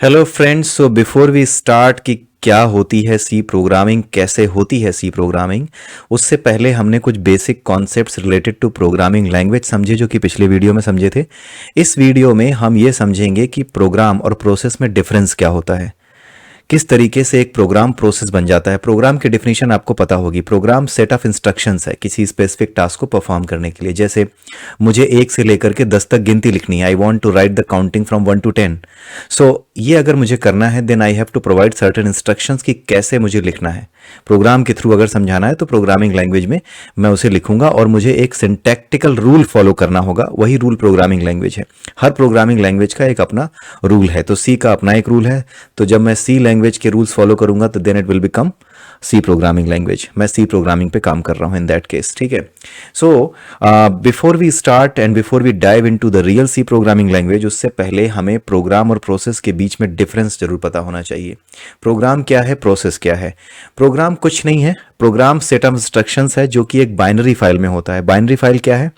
Hello friends, so before we start कि क्या होती है सी प्रोग्रामिंग, कैसे होती है सी प्रोग्रामिंग, उससे पहले हमने कुछ basic concepts related to programming language समझे जो कि पिछले वीडियो में समझे थे। इस वीडियो में हम ये समझेंगे कि प्रोग्राम और प्रोसेस में डिफरेंस क्या होता है, किस तरीके से एक प्रोग्राम प्रोसेस बन जाता है। प्रोग्राम की डेफिनेशन आपको पता होगी। प्रोग्राम सेट ऑफ इंस्ट्रक्शंस है किसी स्पेसिफिक टास्क को परफॉर्म करने के लिए। जैसे मुझे 1 से लेकर के 10 तक गिनती लिखनी है। I want to write the counting from 1 to 10। So ये अगर मुझे करना है then I have to provide certain instructions कि कैसे मुझे लिखना है। प्रोग्राम के थ्रू अगर समझाना है तो प्रोग्रामिंग लैंग्वेज में मैं उसे लिखूंगा और मुझे एक सिंटैक्टिकल रूल फॉलो करना होगा। वही रूल प्रोग्रामिंग लैंग्वेज है। हर प्रोग्रामिंग लैंग्वेज का एक अपना रूल है। तो सी का अपना एक रूल है। तो जब मैं सी लैंग्वेज के रूल्स फॉलो करूंगा तो then it will become C programming language. मैं सी प्रोग्रामिंग पे काम कर रहा हूं इन दैट केस। ठीक है। So before we start and before we dive into the real C programming language, उससे पहले हमें प्रोग्राम और प्रोसेस के बीच में डिफरेंस जरूर पता होना चाहिए। प्रोग्राम क्या है, प्रोसेस क्या है। प्रोग्राम कुछ नहीं है। प्रोग्राम सेट ऑफ इंस्ट्रक्शंस है जो कि एक बाइनरी फाइल में होता है। बाइनरी फाइल क्या है?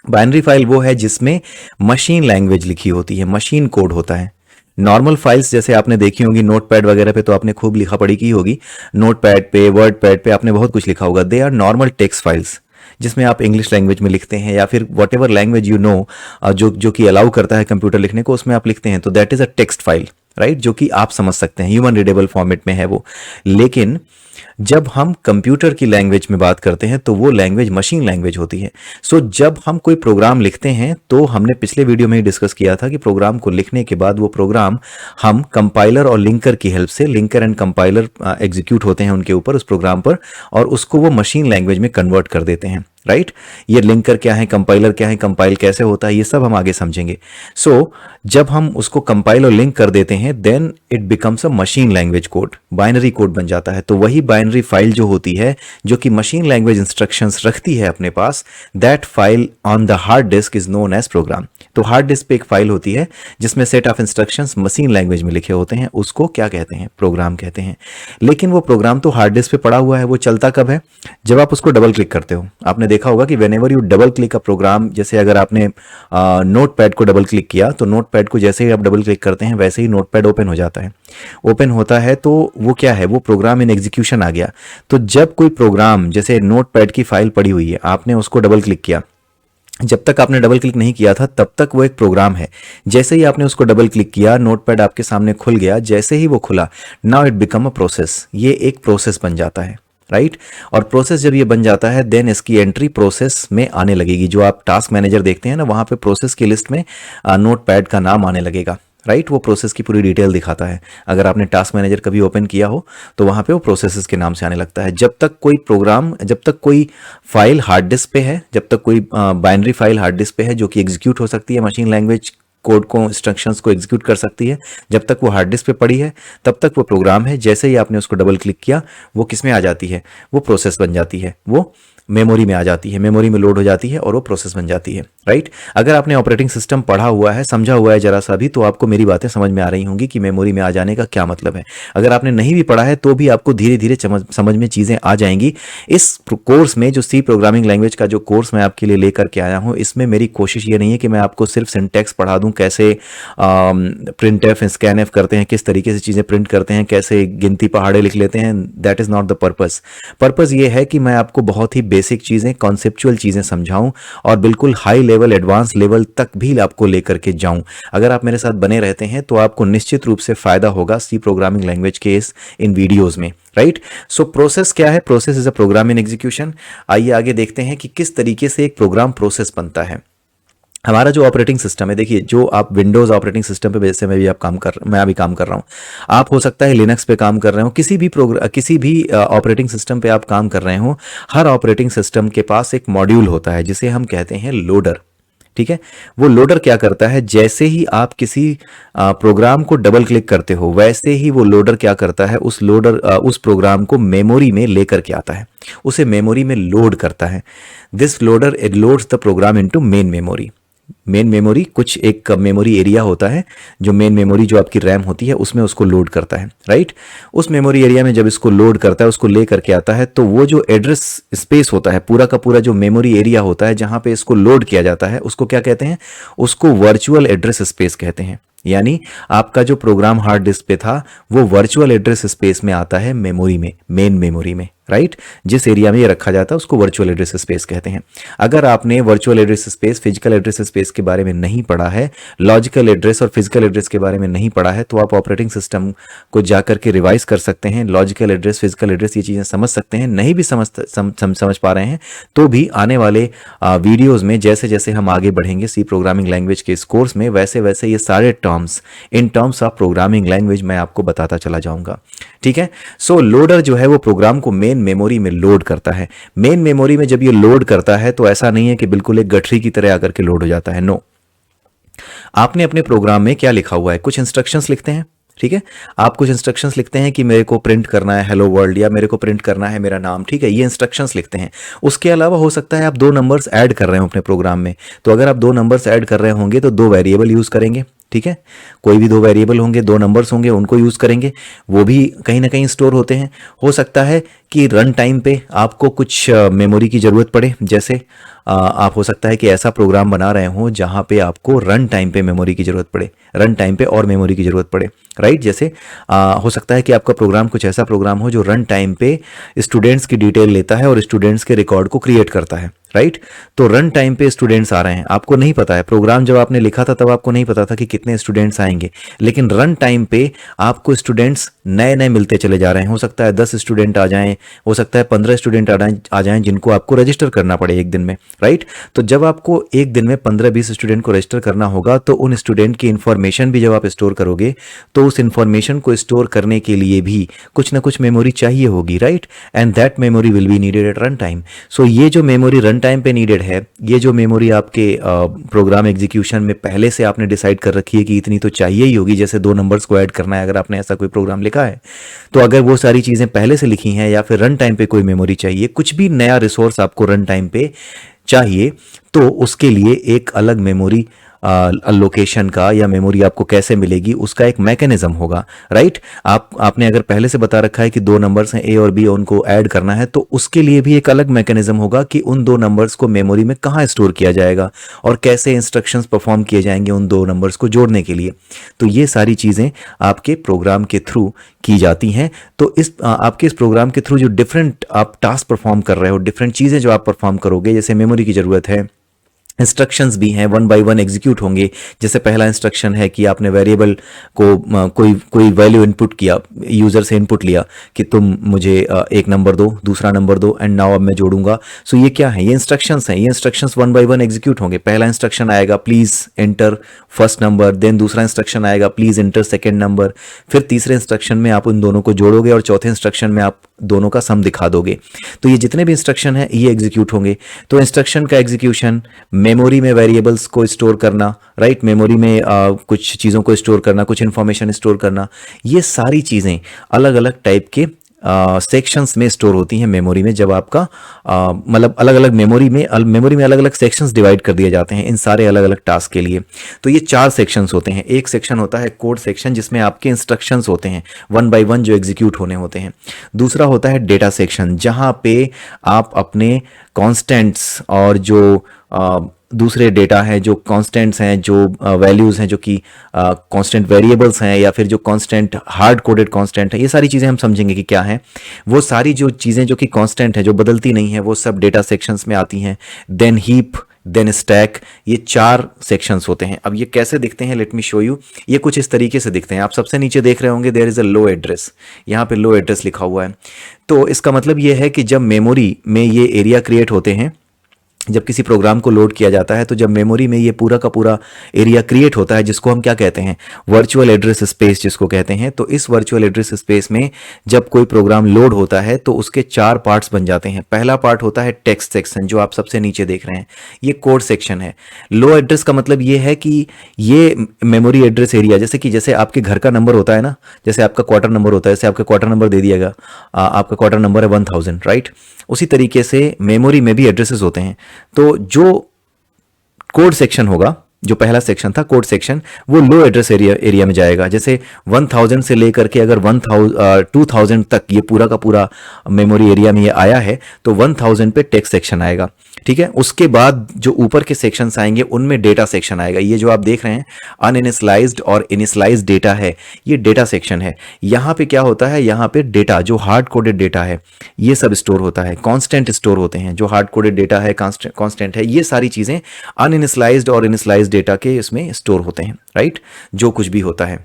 बाइनरी फाइल वो है जिसमें मशीन लैंग्वेज लिखी होती है, मशीन कोड होता है। नॉर्मल फाइल्स जैसे आपने देखी होंगी नोटपैड वगैरह पे, तो आपने खूब लिखा पढ़ी की होगी। नोटपैड पे, वर्ड पैड पे आपने बहुत कुछ लिखा होगा। They are normal text files जिसमें आप इंग्लिश लैंग्वेज में लिखते हैं या फिर whatever language you know जो कि अलाउ करता है कंप्यूटर लिखने को, उसमें आप लिखते हैं। तो that is a text file, right, जो कि आप समझ सकते हैं, ह्यूमन रीडेबल फॉर्मेट में है वो। लेकिन जब हम कंप्यूटर की लैंग्वेज में बात करते हैं तो वो लैंग्वेज मशीन लैंग्वेज होती है। सो जब हम कोई प्रोग्राम लिखते हैं तो हमने पिछले वीडियो में ही डिस्कस किया था कि प्रोग्राम को लिखने के बाद वो प्रोग्राम हम कंपाइलर और लिंकर की हेल्प से, लिंकर एंड कंपाइलर एग्जीक्यूट होते हैं उनके ऊपर, उस प्रोग्राम पर, और उसको वो मशीन लैंग्वेज में कन्वर्ट कर देते हैं। राइट ये लिंकर क्या है, कंपाइलर क्या है, कंपाइल कैसे होता है, ये सब हम आगे समझेंगे। सो जब हम उसको कंपाइल और लिंक कर देते हैं then it becomes a machine language code, binary code बन जाता है। तो वही बाइनरी फाइल जो होती है, जो कि मशीन लैंग्वेज इंस्ट्रक्शंस रखती है अपने पास, that file on the hard disk is known as program. तो हार्ड डिस्क पे एक फाइल होती है जिसमें set of instructions machine language में लिखे होते हैं, उसको क्या कहते हैं, प्रोग्राम कहते हैं। लेकिन वो प्रोग्राम तो हार्ड डिस्क पे पड़ा हुआ है। वो चलता कब है? जब आप उसको डबल क्लिक करते हो। आपने देखा होगा कि whenever you double click a program, जैसे अगर आपने नोट पैड को डबल क्लिक किया तो नोट पैड को जैसे ही आप डबल क्लिक करते हैं वैसे ही नोट पैड ओपन हो जाता है। ओपन होता है तो वो क्या है, वो प्रोग्राम इन एग्जीक्यूशन आ गया। तो जब कोई प्रोग्राम, जैसे नोट पैड की फाइल पड़ी हुई है, आपने उसको डबल क्लिक किया, जब तक आपने डबल क्लिक नहीं किया था तब तक वो एक प्रोग्राम है। जैसे ही आपने उसको डबल क्लिक किया, नोटपैड आपके सामने खुल गया। जैसे ही वो खुला, now it become a process. ये एक प्रोसेस बन जाता है, राइट। और प्रोसेस जब ये बन जाता है देन इसकी एंट्री प्रोसेस में आने लगेगी। जो आप टास्क मैनेजर देखते हैं ना, वहां पे प्रोसेस की लिस्ट में नोटपैड का नाम आने लगेगा, राइट। वो प्रोसेस की पूरी डिटेल दिखाता है। अगर आपने टास्क मैनेजर कभी ओपन किया हो तो वहां पे वो प्रोसेसेस के नाम से आने लगता है। जब तक कोई प्रोग्राम, जब तक कोई फाइल हार्ड डिस्क पे है, जब तक कोई बाइनरी फाइल हार्ड डिस्क पे है जो कि एग्जीक्यूट हो सकती है, मशीन लैंग्वेज कोड को, इंस्ट्रक्शंस को एग्जीक्यूट कर सकती है, जब तक वो हार्ड डिस्क पे पड़ी है तब तक वो प्रोग्राम है। जैसे ही आपने उसको डबल क्लिक किया, वो किस में आ जाती है, वो प्रोसेस बन जाती है, वो मेमोरी में आ जाती है, मेमोरी में लोड हो जाती है और वो प्रोसेस बन जाती है, राइट। अगर आपने ऑपरेटिंग सिस्टम पढ़ा हुआ है, समझा हुआ है जरा सा भी, तो आपको मेरी बातें समझ में आ रही होंगी कि मेमोरी में आ जाने का क्या मतलब है। अगर आपने नहीं भी पढ़ा है तो भी आपको धीरे धीरे समझ में चीज़ें आ जाएंगी। इस कोर्स में, जो सी प्रोग्रामिंग लैंग्वेज का जो कोर्स मैं आपके लिए लेकर के आया हूँ, इसमें मेरी कोशिश ये नहीं है कि मैं आपको सिर्फ सिंटैक्स पढ़ा दूँ, कैसे प्रिंट एफ स्कैन एफ करते हैं, किस तरीके से चीज़ें प्रिंट करते हैं, कैसे गिनती पहाड़े लिख लेते हैं। That is not the purpose. Purpose ये है कि मैं आपको बहुत ही बेसिक चीज़ें, कॉन्सेप्चुअल चीज़ें समझाऊं और बिल्कुल हाई लेवल, एडवांस लेवल तक भी आपको लेकर के जाऊं। अगर आप मेरे साथ बने रहते हैं तो आपको निश्चित रूप से फायदा होगा सी प्रोग्रामिंग लैंग्वेज के इन वीडियोस में, राइट। सो प्रोसेस क्या है? Process is a program in execution. आइए आगे देखते हैं कि किस तरीके से एक प्रोग्राम प्रोसेस बनता है। हमारा जो ऑपरेटिंग सिस्टम है, देखिए, जो आप विंडोज ऑपरेटिंग सिस्टम पे, जैसे मैं अभी काम कर रहा हूँ, आप हो सकता है लिनक्स पे काम कर रहे हो, किसी भी ऑपरेटिंग सिस्टम पे आप काम कर रहे हो। हर ऑपरेटिंग सिस्टम के पास एक मॉड्यूल होता है जिसे हम कहते हैं लोडर, ठीक है। वो लोडर क्या करता है, जैसे ही आप किसी प्रोग्राम को डबल क्लिक करते हो वैसे ही वो लोडर क्या करता है, उस प्रोग्राम को मेमोरी में लेकर के आता है, उसे मेमोरी में लोड करता है। This loader it loads the programme into main memory. Main memory कुछ एक मेमोरी एरिया होता है, जो मेन मेमोरी जो आपकी रैम होती है उसमें उसको लोड करता है, राइट। उस मेमोरी एरिया में जब इसको लोड करता है, उसको ले करके आता है, तो वो जो एड्रेस स्पेस होता है, पूरा का पूरा जो मेमोरी एरिया होता है जहां पे इसको लोड किया जाता है, उसको क्या कहते हैं, उसको वर्चुअल एड्रेस स्पेस कहते हैं। यानी आपका जो प्रोग्राम हार्ड डिस्क पे था वो वर्चुअल एड्रेस स्पेस में आता है, मेमोरी में, मेन मेमोरी में, राइट। जिस एरिया में ये रखा जाता है उसको वर्चुअल एड्रेस स्पेस कहते हैं। अगर आपने virtual address space, physical address space के बारे में नहीं पढ़ा है, लॉजिकल एड्रेस और फिजिकल एड्रेस के बारे में नहीं पढ़ा है, तो आप ऑपरेटिंग सिस्टम को जाकर के रिवाइज कर सकते हैं। लॉजिकल एड्रेस, फिजिकल एड्रेस, ये चीज़ें समझ सकते हैं। नहीं भी समझ पा रहे हैं तो भी आने वाले वीडियोज़ में जैसे जैसे हम आगे बढ़ेंगे सी प्रोग्रामिंग लैंग्वेज के इस कोर्स में, वैसे वैसे ये सारे terms in terms of programming language मैं आपको बताता चला जाऊंगा, ठीक है। सो लोडर जो है वो प्रोग्राम को मेन मेमोरी में लोड करता है। मेन मेमोरी में जब ये लोड करता है तो ऐसा नहीं है कि बिल्कुल एक गठरी की तरह आकर के लोड हो जाता है, नो। आपने अपने प्रोग्राम में क्या लिखा हुआ है, कुछ इंस्ट्रक्शंस लिखते हैं, ठीक है। आप कुछ इंस्ट्रक्शंस लिखते हैं कि मेरे को प्रिंट करना है हेलो वर्ल्ड, या मेरे को प्रिंट करना है मेरा नाम, ठीक है, ये इंस्ट्रक्शंस लिखते हैं। उसके अलावा हो सकता है आप दो नंबर्स ऐड कर रहे हो अपने प्रोग्राम में, तो अगर आप दो नंबर्स ऐड कर रहे होंगे तो दो वेरिएबल यूज करेंगे, ठीक है। कोई भी दो वेरिएबल होंगे, दो नंबर्स होंगे, उनको यूज करेंगे, वो भी कहीं ना कहीं स्टोर होते हैं। हो सकता है कि रन टाइम पे आपको कुछ मेमोरी की ज़रूरत पड़े, जैसे आप हो सकता है कि ऐसा प्रोग्राम बना रहे हो जहाँ पे आपको रन टाइम पे मेमोरी की ज़रूरत पड़े, रन टाइम पे और मेमोरी की ज़रूरत पड़े, राइट। जैसे हो सकता है कि आपका प्रोग्राम कुछ ऐसा प्रोग्राम हो जो रन टाइम पे स्टूडेंट्स की डिटेल लेता है और स्टूडेंट्स के रिकॉर्ड को क्रिएट करता है, राइट। तो रन टाइम पे स्टूडेंट्स आ रहे हैं, आपको नहीं पता है, प्रोग्राम जब आपने लिखा था तब आपको नहीं पता था कि कितने स्टूडेंट्स आएंगे, लेकिन रन टाइम पे आपको स्टूडेंट्स नए नए मिलते चले जा रहे हैं। हो सकता है 10 स्टूडेंट आ जाएं, हो सकता है 15 स्टूडेंट आ जाएं जिनको आपको रजिस्टर करना पड़े एक दिन में, राइट। तो जब आपको एक दिन में 15-20 स्टूडेंट को रजिस्टर करना होगा तो उन स्टूडेंट की इंफॉर्मेशन भी जब आप स्टोर करोगे तो उस इंफॉर्मेशन को स्टोर करने के लिए भी कुछ ना कुछ मेमोरी चाहिए होगी, right. And that memory will be needed at run time. So ये जो मेमोरी रन टाइम पे नीडेड है, ये जो मेमोरी आपके प्रोग्राम एग्जीक्यूशन में पहले से आपने डिसाइड कर रखी है कि इतनी तो चाहिए ही होगी, जैसे दो नंबर्स को ऐड करना है, अगर आपने ऐसा कोई प्रोग्राम लिखा है तो अगर वो सारी चीज़ें पहले से लिखी हैं या फिर रन टाइम पे कोई मेमोरी चाहिए, कुछ भी नया रिसोर्स आपको रन टाइम पे चाहिए, तो उसके लिए एक अलग मेमोरी लोकेशन का या मेमोरी आपको कैसे मिलेगी उसका एक मैकेनिज्म होगा, राइट। आपने अगर पहले से बता रखा है कि दो नंबर्स हैं ए और बी, उनको ऐड करना है, तो उसके लिए भी एक अलग मैकेनिज्म होगा कि उन दो नंबर्स को मेमोरी में कहाँ स्टोर किया जाएगा और कैसे इंस्ट्रक्शंस परफॉर्म किए जाएंगे उन दो नंबर्स को जोड़ने के लिए। तो ये सारी चीज़ें आपके प्रोग्राम के थ्रू की जाती हैं। तो इस आपके इस प्रोग्राम के थ्रू जो डिफरेंट आप टास्क परफॉर्म कर रहे हो, डिफरेंट चीज़ें जो आप परफॉर्म करोगे, जैसे मेमोरी की ज़रूरत है, इंस्ट्रक्शंस भी हैं, वन बाय वन एग्जीक्यूट होंगे। जैसे पहला इंस्ट्रक्शन है कि आपने वेरिएबल को कोई वैल्यू इनपुट किया, यूज़र से इनपुट लिया कि तुम मुझे एक नंबर दो, दूसरा नंबर दो, एंड नाउ अब मैं जोड़ूंगा। सो ये क्या है, ये इंस्ट्रक्शंस हैं, ये instructions one by one execute होंगे। पहला इंस्ट्रक्शन आएगा please enter first number, then दूसरा इंस्ट्रक्शन आएगा प्लीज़ एंटर सेकेंड नंबर, फिर तीसरे इंस्ट्रक्शन में आप उन दोनों को जोड़ोगे और चौथे इंस्ट्रक्शन में आप दोनों का सम दिखा दोगे। तो ये जितने भी इंस्ट्रक्शन हैं ये एग्जीक्यूट होंगे। तो इंस्ट्रक्शन का एग्जीक्यूशन, मेमोरी में वेरिएबल्स को स्टोर करना, राइट, मेमोरी में कुछ चीज़ों को स्टोर करना, कुछ इन्फॉर्मेशन स्टोर करना, ये सारी चीज़ें अलग अलग टाइप के सेक्शंस में स्टोर होती हैं मेमोरी में। जब आपका मतलब अलग अलग मेमोरी में अलग अलग सेक्शंस डिवाइड कर दिए जाते हैं इन सारे अलग अलग टास्क के लिए। तो ये 4 सेक्शंस होते हैं। एक सेक्शन होता है कोड सेक्शन, जिसमें आपके इंस्ट्रक्शंस होते हैं वन बाय वन जो एग्जीक्यूट होने होते हैं। दूसरा होता है डेटा सेक्शन, जहाँ पे आप अपने कॉन्स्टेंट्स और जो दूसरे डेटा है, जो कांस्टेंट्स हैं, जो वैल्यूज़ हैं, जो कि कांस्टेंट वेरिएबल्स हैं, या फिर जो कांस्टेंट हार्ड कोडेड कांस्टेंट है, ये सारी चीज़ें हम समझेंगे कि क्या है। वो सारी जो चीज़ें जो कि कांस्टेंट है, जो बदलती नहीं है, वो सब डेटा सेक्शंस में आती हैं। देन हीप, देन स्टैक, ये 4 सेक्शंस होते हैं। अब ये कैसे दिखते हैं, लेट मी शो यू। ये कुछ इस तरीके से दिखते हैं। आप सबसे नीचे देख रहे होंगे there is a low address, यहाँ पे लो एड्रेस लिखा हुआ है। तो इसका मतलब ये है कि जब मेमोरी में ये एरिया क्रिएट होते हैं, जब किसी प्रोग्राम को लोड किया जाता है, तो जब मेमोरी में ये पूरा का पूरा एरिया क्रिएट होता है, जिसको हम क्या कहते हैं, वर्चुअल एड्रेस स्पेस जिसको कहते हैं। तो इस वर्चुअल एड्रेस स्पेस में जब कोई प्रोग्राम लोड होता है तो उसके 4 पार्ट्स बन जाते हैं। पहला पार्ट होता है टेक्स्ट सेक्शन, जो आप सबसे नीचे देख रहे हैं, ये कोड सेक्शन है। लो एड्रेस का मतलब ये है कि ये मेमोरी एड्रेस एरिया, जैसे आपके घर का नंबर होता है ना, जैसे आपका क्वार्टर नंबर होता है, जैसे आपका क्वार्टर नंबर दे दिया गया, आपका क्वार्टर नंबर है 1000, राइट। उसी तरीके से मेमोरी में भी एड्रेसेस होते हैं। तो जो कोड सेक्शन होगा, जो पहला सेक्शन था कोड सेक्शन, वो लो एड्रेस एरिया में जाएगा। जैसे 1000 से लेकर के अगर 2000 तक ये पूरा का पूरा मेमोरी एरिया में ये आया है, तो 1000 पे टेक्स्ट सेक्शन आएगा। ठीक है। उसके बाद जो ऊपर के सेक्शंस आएंगे उनमें डेटा सेक्शन आएगा। ये जो आप देख रहे हैं अनइनिशियलाइज्ड और इनिशियलाइज्ड डेटा है, ये डेटा सेक्शन है। यहाँ पे क्या होता है, यहाँ पे डेटा जो हार्ड कोडेड डेटा है ये सब स्टोर होता है, कांस्टेंट स्टोर होते हैं। जो हार्ड कोडेड डेटा है कांस्टेंट है, ये सारी चीजें अनइनिशियलाइज्ड और इनिशियलाइज्ड डेटा के इसमें स्टोर होते हैं, राइट, जो कुछ भी होता है,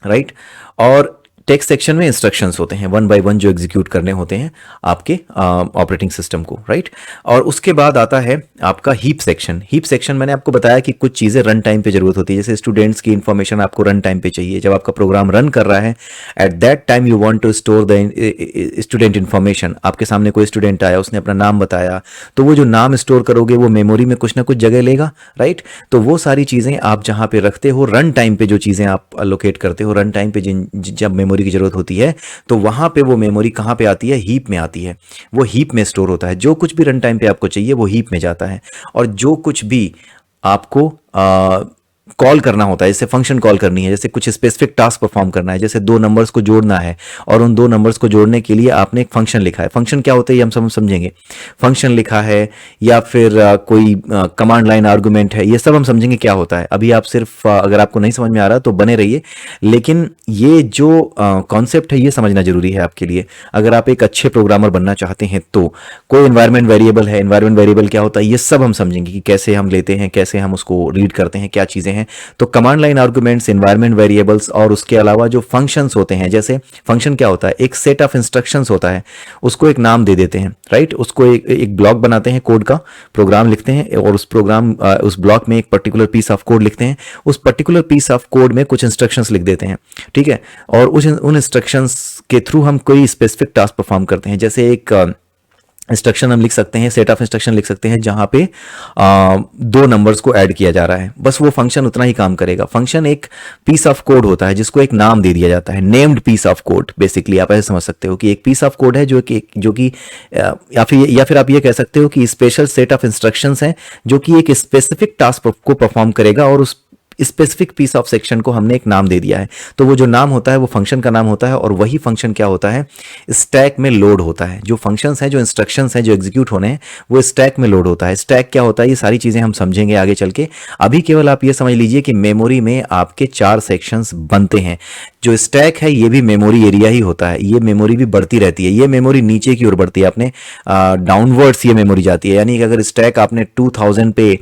राइट। और टेक्स्ट सेक्शन में इंस्ट्रक्शंस होते हैं वन बाय वन जो एग्जीक्यूट करने होते हैं आपके ऑपरेटिंग सिस्टम को, राइट। और उसके बाद आता है आपका हीप सेक्शन। हीप सेक्शन मैंने आपको बताया कि कुछ चीज़ें रन टाइम पे जरूरत होती है, जैसे स्टूडेंट्स की इंफॉर्मेशन आपको रन टाइम पे चाहिए। जब आपका प्रोग्राम रन कर रहा है, at that time you want to store the student information. आपके सामने कोई स्टूडेंट आया, उसने अपना नाम बताया, तो वो जो नाम स्टोर करोगे वो मेमोरी में कुछ ना कुछ जगह लेगा, राइट। तो वो सारी चीज़ें आप जहाँ पे रखते हो, रन टाइम पे जो चीज़ें आप अलोकेट करते हो, रन टाइम पे जब मेमोरी की जरूरत होती है तो वहां पे वो मेमोरी कहां पे आती है, हीप में आती है। वो हीप में स्टोर होता है। जो कुछ भी रन टाइम पे आपको चाहिए वो हीप में जाता है। और जो कुछ भी आपको कॉल करना होता है, जैसे फंक्शन कॉल करनी है, जैसे कुछ स्पेसिफिक टास्क परफॉर्म करना है, जैसे दो नंबर्स को जोड़ना है और उन दो नंबर्स को जोड़ने के लिए आपने एक फंक्शन लिखा है। फंक्शन क्या होता है ये हम सब समझेंगे। फंक्शन लिखा है या फिर कोई कमांड लाइन आर्गुमेंट है, ये सब हम समझेंगे क्या होता है। अभी आप सिर्फ अगर आपको नहीं समझ में आ रहा तो बने रहिए, लेकिन ये जो कॉन्सेप्ट है ये समझना जरूरी है आपके लिए। अगर आप एक अच्छे प्रोग्रामर बनना चाहते हैं तो कोई एनवायरमेंट वेरिएबल है, एनवायरमेंट वेरिएबल क्या होता है ये सब हम समझेंगे कि कैसे हम लेते हैं, कैसे हम उसको रीड करते हैं, क्या चीजें हैं। तो command line arguments, environment variables और उसके अलावा जो फंक्शंस होते हैं, जैसे फंक्शन क्या होता है, एक सेट ऑफ इंस्ट्रक्शंस होता है, उसको एक नाम दे देते हैं, राइट। उसको एक ब्लॉक बनाते हैं, कोड का प्रोग्राम लिखते हैं और उस ब्लॉक में एक पर्टिकुलर पीस ऑफ कोड लिखते हैं। उस पर्टिकुलर पीस ऑफ कोड में कुछ इंस्ट्रक्शंस लिख देते हैं, ठीक है। और उन इंस्ट्रक्शंस के थ्रू हम कोई स्पेसिफिक टास्क परफॉर्म करते हैं। जैसे एक इंस्ट्रक्शन हम लिख सकते हैं, सेट ऑफ इंस्ट्रक्शन लिख सकते हैं जहां पे दो नंबर्स को ऐड किया जा रहा है, बस वो फंक्शन उतना ही काम करेगा। फंक्शन एक पीस ऑफ कोड होता है जिसको एक नाम दे दिया जाता है, named piece of code. Basically आप ऐसे समझ सकते हो कि एक पीस ऑफ कोड है जो कि या फिर आप ये कह सकते हो कि स्पेशल सेट ऑफ इंस्ट्रक्शंस हैं जो कि एक स्पेसिफिक टास्क को परफॉर्म करेगा और उस स्पेसिफिक पीस ऑफ सेक्शन को हमने एक नाम दे दिया है। तो वो जो नाम होता है वो फंक्शन का नाम होता है और वही फंक्शन क्या होता है, स्टैक में लोड होता है। जो फंक्शंस हैं, जो इंस्ट्रक्शंस हैं जो एग्जीक्यूट होने हैं वो स्टैक में लोड होता है। स्टैक क्या होता है ये सारी चीजें हम समझेंगे आगे चल के। अभी केवल आप ये समझ लीजिए कि मेमोरी में आपके 4 सेक्शंस बनते हैं। जो स्टैक है ये भी मेमोरी एरिया ही होता है। ये मेमोरी भी बढ़ती रहती है, ये मेमोरी नीचे की ओर बढ़ती है, अपने डाउनवर्ड्स ये मेमोरी जाती है। यानी कि अगर स्टैक आपने 2000 पे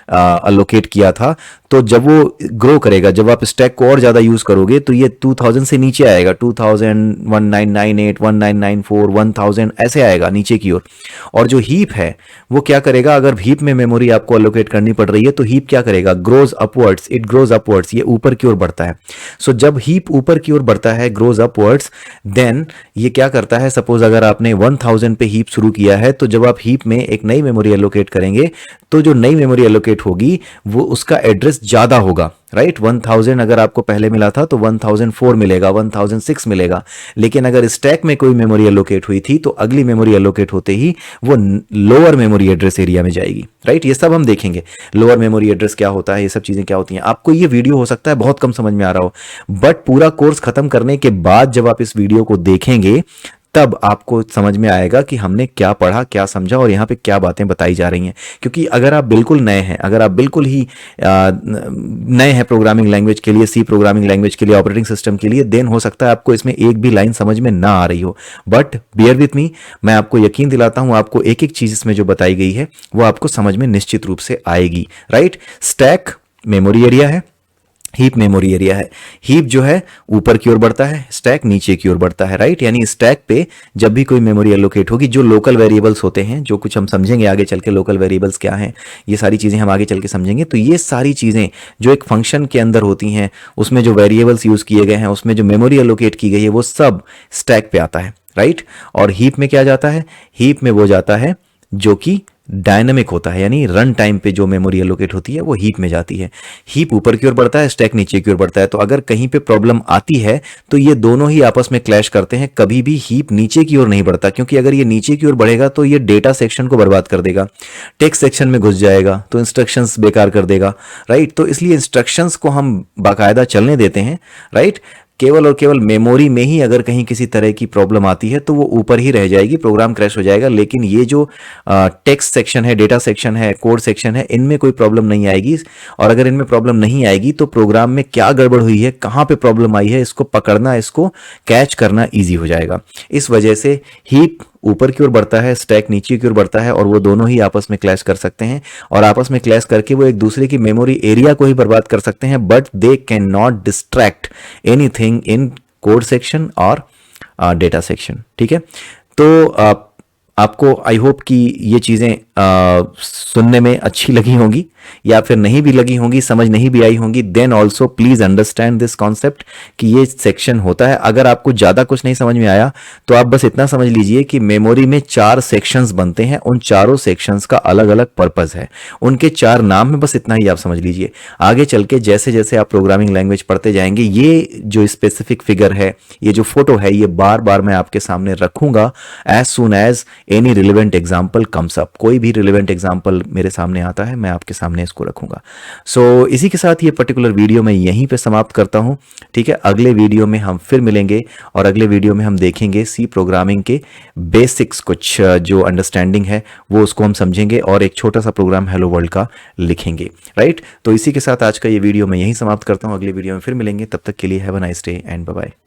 अलोकेट किया था तो जब वो ग्रो करेगा, जब आप स्टैक को और ज्यादा यूज करोगे तो ये 2000 से नीचे आएगा, 2000, 1998, 1994, 1000 ऐसे आएगा नीचे की ओर। और जो हीप है वो क्या करेगा, अगर हीप में मेमोरी आपको अलोकेट करनी पड़ रही है तो हीप क्या करेगा, grows upwards, it grows upwards, ये ऊपर की ओर बढ़ता है। सो जब हीप ऊपर की ओर बढ़ता है, ग्रोज अपवर्ड्स, देन ये क्या करता है, सपोज अगर आपने 1000 पे हीप शुरू किया है तो जब आप हीप में एक नई मेमोरी एलोकेट करेंगे तो जो नई मेमोरी एलोकेट होगी वो उसका एड्रेस ज्यादा होगा, राइट। 1000 अगर आपको पहले मिला था तो 1004 मिलेगा, 1006 मिलेगा। लेकिन अगर स्टैक में कोई मेमोरी एलोकेट हुई थी तो अगली मेमोरी एलोकेट होते ही वो लोअर मेमोरी एड्रेस एरिया में जाएगी, राइट। ये सब हम देखेंगे, लोअर मेमोरी एड्रेस क्या होता है, ये सब चीजें क्या होती हैं। आपको ये वीडियो हो सकता है बहुत कम समझ में आ रहा हो, बट पूरा कोर्स खत्म करने के बाद जब आप इस वीडियो को देखेंगे तब आपको समझ में आएगा कि हमने क्या पढ़ा, क्या समझा और यहाँ पे क्या बातें बताई जा रही हैं। क्योंकि अगर आप बिल्कुल नए हैं, अगर आप बिल्कुल ही नए हैं प्रोग्रामिंग लैंग्वेज के लिए, सी प्रोग्रामिंग लैंग्वेज के लिए, ऑपरेटिंग सिस्टम के लिए, देन हो सकता है आपको इसमें एक भी लाइन समझ में ना आ रही हो। बट बियर विथ मी, मैं आपको यकीन दिलाता हूं आपको एक एक चीज इसमें जो बताई गई है वो आपको समझ में निश्चित रूप से आएगी, राइट। स्टैक मेमोरी एरिया है, हीप मेमोरी एरिया है। हीप जो है ऊपर की ओर बढ़ता है, स्टैक नीचे की ओर बढ़ता है, राइट। यानी स्टैक पे जब भी कोई मेमोरी एलोकेट होगी, जो लोकल वेरिएबल्स होते हैं, जो कुछ हम समझेंगे आगे चल के, लोकल वेरिएबल्स क्या हैं, ये सारी चीजें हम आगे चल के समझेंगे। तो ये सारी चीजें जो एक फंक्शन के अंदर होती हैं, उसमें जो वेरिएबल्स यूज किए गए हैं, उसमें जो मेमोरी एलोकेट की गई है, वो सब स्टैक पे आता है, राइट। और हीप में क्या जाता है, हीप में वो जाता है जो कि डायनामिक होता है, यानी रन टाइम पे जो मेमोरी एलोकेट होती है वो हीप में जाती है। हीप ऊपर की ओर बढ़ता है, स्टैक नीचे की ओर बढ़ता है। तो अगर कहीं पे प्रॉब्लम आती है तो ये दोनों ही आपस में क्लैश करते हैं, कभी भी हीप नीचे की ओर नहीं बढ़ता, क्योंकि अगर ये नीचे की ओर बढ़ेगा तो ये डेटा सेक्शन को बर्बाद कर देगा, टेक्स्ट सेक्शन में घुस जाएगा तो इंस्ट्रक्शंस बेकार कर देगा, राइट। तो इसलिए इंस्ट्रक्शंस को हम बाकायदा चलने देते हैं, राइट। केवल और केवल मेमोरी में ही अगर कहीं किसी तरह की प्रॉब्लम आती है तो वो ऊपर ही रह जाएगी, प्रोग्राम क्रैश हो जाएगा। लेकिन ये जो टेक्स्ट सेक्शन है, डेटा सेक्शन है, कोड सेक्शन है, इनमें कोई प्रॉब्लम नहीं आएगी। और अगर इनमें प्रॉब्लम नहीं आएगी तो प्रोग्राम में क्या गड़बड़ हुई है, कहाँ पे प्रॉब्लम आई है, इसको पकड़ना, इसको कैच करना ईजी हो जाएगा। इस वजह से हीप ऊपर की ओर बढ़ता है, स्टैक नीचे की ओर बढ़ता है, और वो दोनों ही आपस में क्लैश कर सकते हैं, और आपस में क्लैश करके वो एक दूसरे की मेमोरी एरिया को ही बर्बाद कर सकते हैं, but they can not distract anything in code section और डेटा सेक्शन। ठीक है, तो आपको आई होप कि ये चीज़ें सुनने में अच्छी लगी होंगी, या फिर नहीं भी लगी होंगी, समझ नहीं भी आई होंगी, then also please understand this concept कि ये सेक्शन होता है। अगर आपको ज़्यादा कुछ नहीं समझ में आया तो आप बस इतना समझ लीजिए कि मेमोरी में 4 सेक्शंस बनते हैं, उन चारों सेक्शंस का अलग अलग पर्पज़ है, उनके 4 नाम है, बस इतना ही आप समझ लीजिए। आगे चल के जैसे जैसे आप प्रोग्रामिंग लैंग्वेज पढ़ते जाएंगे, ये जो स्पेसिफिक फिगर है, ये जो फोटो है, ये बार बार मैं आपके सामने रखूंगा as soon as any relevant example comes up. कोई भी रिलेवेंट एग्जाम्पल मेरे सामने आता है, मैं आपके सामने इसको रखूंगा। सो इसी के साथ ये पर्टिकुलर वीडियो मैं यहीं पे समाप्त करता हूं। ठीक है, अगले वीडियो में हम फिर मिलेंगे, और अगले वीडियो में हम देखेंगे सी प्रोग्रामिंग के बेसिक्स, कुछ जो अंडरस्टैंडिंग है वो उसको हम समझेंगे, और एक छोटा सा प्रोग्राम हेलो वर्ल्ड का लिखेंगे। राइट, तो इसी के साथ आज का ये वीडियो मैं यहीं समाप्त करता हूं। अगले वीडियो में फिर मिलेंगे, तब तक के लिए have a nice day and bye bye.